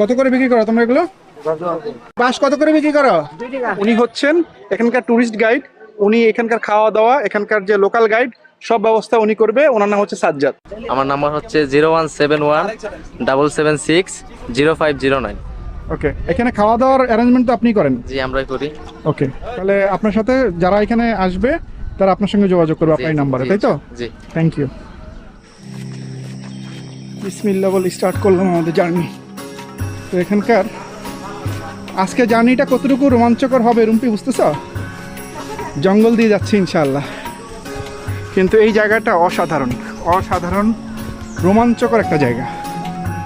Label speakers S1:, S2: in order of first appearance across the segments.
S1: কত করে বিক্রি করো তোমরা এগুলো? বাস কত করে বিক্রি করো? উনি হচ্ছেন এখানকার টুরিস্ট গাইড। উনি এখানকার খাওয়া দাওয়া, এখানকার যে লোকাল গাইড, সব ব্যবস্থা উনি করবে। ওনার নাম হচ্ছে সাজ্জাদ।
S2: আমার নাম্বার হচ্ছে 0171-776-0509।
S1: ওকে, এখানে খাওয়া দাওয়ার অ্যারেঞ্জমেন্ট তো আপনি করেন?
S2: জি, আমরাই করি।
S1: ওকে, তাহলে আপনার সাথে যারা এখানে আসবে তারা আপনার সঙ্গে যোগাযোগ করবে আপনার নাম্বারে, তাই তো?
S2: জি,
S1: থ্যাংক ইউ। বিসমিল্লাহ বলে স্টার্ট করলাম আমাদের জার্নি। তো এখানকার আজকে জার্নিটা কতটুকু রোমাঞ্চকর হবে রুম্পি, বুঝতেছ? জঙ্গল দিয়ে যাচ্ছে ইনশাআল্লাহ, কিন্তু এই জায়গাটা অসাধারণ অসাধারণ রোমাঞ্চকর একটা জায়গা।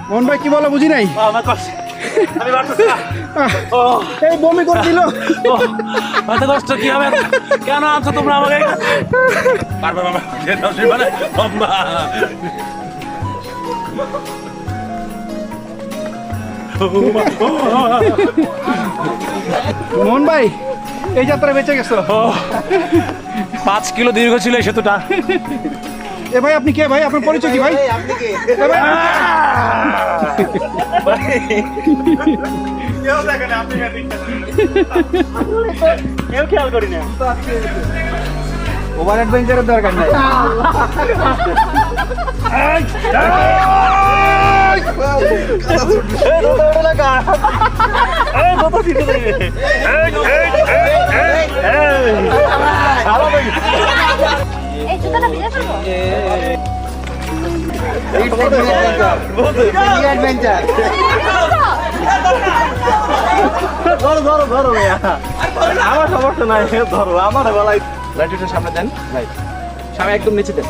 S1: মোহন ভাই কি বলো, বুঝি নাই। এই বমি করে দিল।
S3: কষ্ট কি হবে? কেন আনছো তোমরা আমাকে?
S1: মোহন ভাই এই যাত্রা বেঁচে গেছো।
S3: 5 কিলো দীর্ঘ ছিল এই সেতুটা।
S1: এ ভাই আপনি কে ভাই? আপনার পরিচয় কি ভাই? এ ভাই, ওভার অ্যাডভেঞ্চারের দরকার নাই।
S4: এই জুতাটা ভিজে ফেলবো?
S3: আমার সমস্যা নাই, ধরো আমার বেলায়। লাইটটা সামনে দেন, লাইট সামনে একদম নিচে দেন।